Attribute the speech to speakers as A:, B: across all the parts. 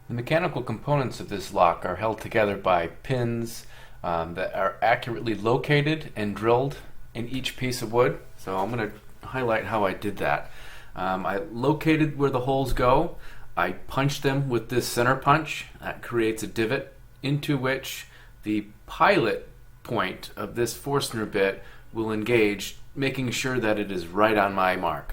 A: The mechanical components of this lock are held together by pins that are accurately located and drilled in each piece of wood. So I'm going to highlight how I did that. I located where the holes go. I punched them with this center punch. That creates a divot into which the pilot point of this Forstner bit will engage, making sure that it is right on my mark.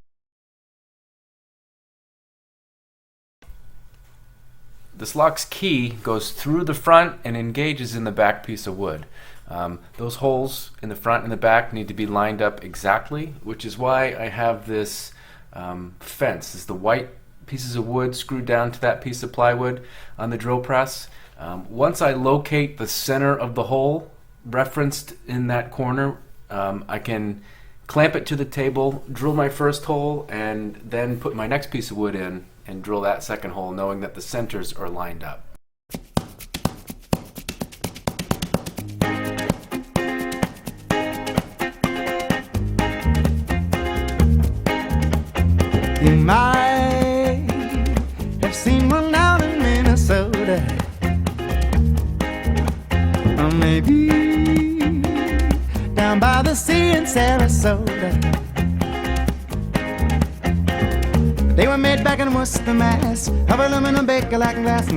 A: This lock's key goes through the front and engages in the back piece of wood. Those holes in the front and the back need to be lined up exactly, which is why I have this fence. This is the white pieces of wood screwed down to that piece of plywood on the drill press. Once I locate the center of the hole referenced in that corner, I can clamp it to the table, drill my first hole, and then put my next piece of wood in and drill that second hole, knowing that the centers are lined up.
B: You might have seen one out in Minnesota, or maybe down by the sea in Sarasota. They were made back in Worcester, Mass, of aluminum baker like glass.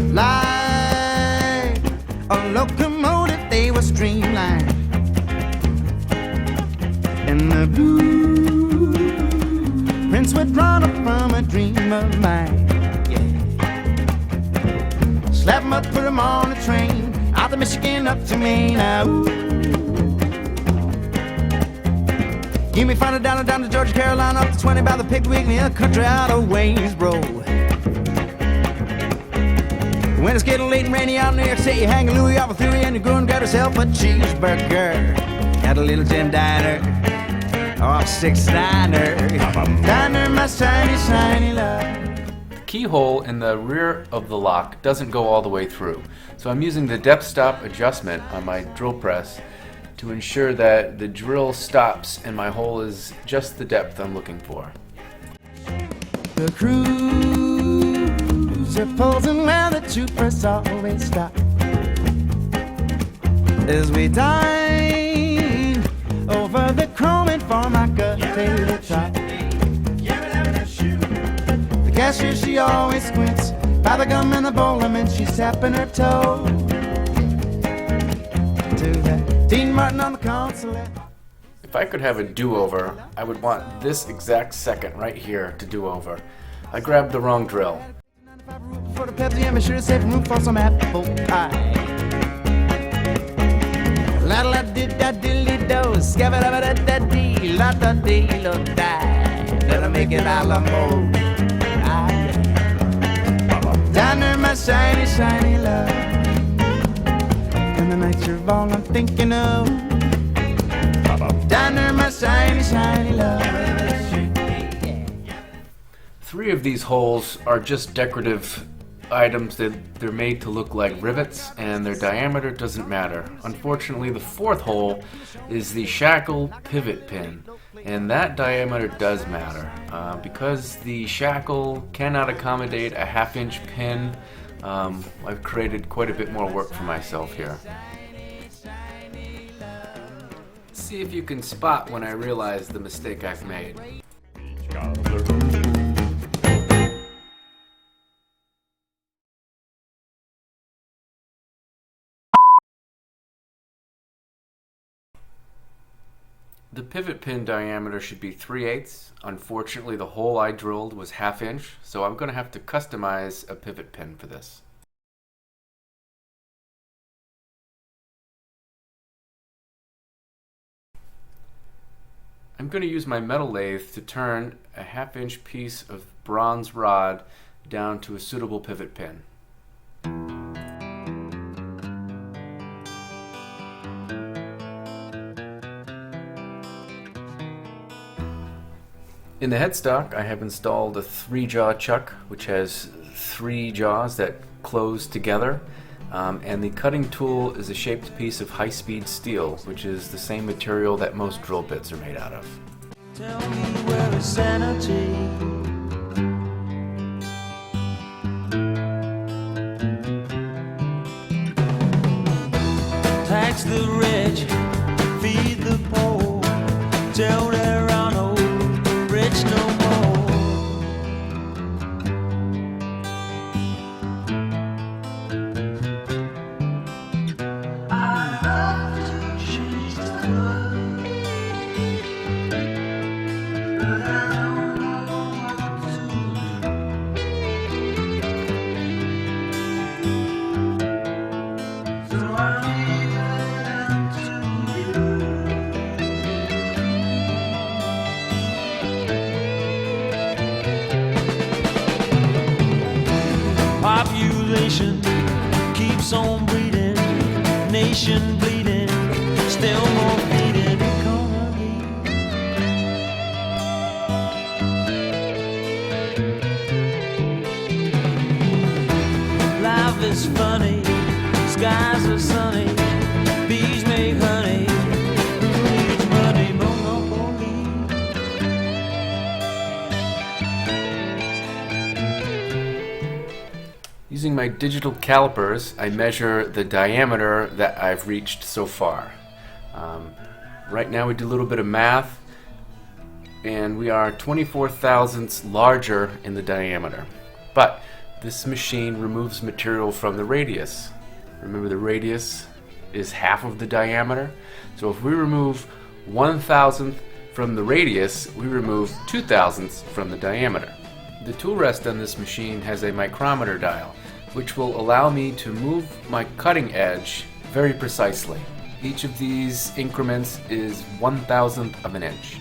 B: Like a locomotive, they were streamlined. And the blueprints were drawn up from a dream of mine. Yeah. Slap 'em up, put 'em on a train, out of Michigan up to Maine. Give me find it down to Georgia, Carolina, up to 20 by the Pigwig, near the country out of Waynesboro. When it's getting late and rainy out in New York City, you hang a Louis off a theory and you go and grab yourself a cheeseburger at a little Jim diner off 6-9er. Diner, my shiny, shiny love.
A: The keyhole in the rear of the lock doesn't go all the way through, so I'm using the depth stop adjustment on my drill press to ensure that the drill stops and my hole is just the depth I'm looking for.
B: The cruiser pulls in where the troopers always stop, as we dine over the chrome and formica tabletop. The cashier, she always squints by the gum and the bowl, and she's tapping her toe to that Dean Martin on the console.
A: If I could have a do-over, I would want this exact second right here to do over. I grabbed the wrong drill.
B: For the Pepsi, and be sure to save room for some apple pie. La la did da dilly do, scabba da da da dee, la da dee lo die. That'll make it a la mode. Down there, my shiny, shiny love. And the night you're all I'm thinking of. Down there, my shiny, shiny love.
A: 3 of these holes are just decorative items. They're made to look like rivets, and their diameter doesn't matter. Unfortunately, the 4th hole is the shackle pivot pin, and that diameter does matter. Because the shackle cannot accommodate a 1/2-inch pin, I've created quite a bit more work for myself here. See if you can spot when I realize the mistake I've made. The pivot pin diameter should be 3/8. Unfortunately, the hole I drilled was 1/2 inch, so I'm going to have to customize a pivot pin for this. I'm going to use my metal lathe to turn a 1/2 inch piece of bronze rod down to a suitable pivot pin. In the headstock, I have installed a 3-jaw chuck, which has 3 jaws that close together, and the cutting tool is a shaped piece of high-speed steel, which is the same material that most drill bits are made out of.
B: Tell me where is sanity? nation bleeding, still more bleeding economy. Life is funny, skies are sunny, bees make honey. Who needs money? Monopoly.
A: Using my digital calipers, I measure the diameter that I've reached so far. Right now we do a little bit of math, and we are 24 thousandths larger in the diameter. But this machine removes material from the radius. Remember, the radius is half of the diameter. So if we remove 1,000th from the radius, we remove 2,000ths from the diameter. The tool rest on this machine has a micrometer dial, which will allow me to move my cutting edge very precisely. Each of these increments is 1,000th of an inch.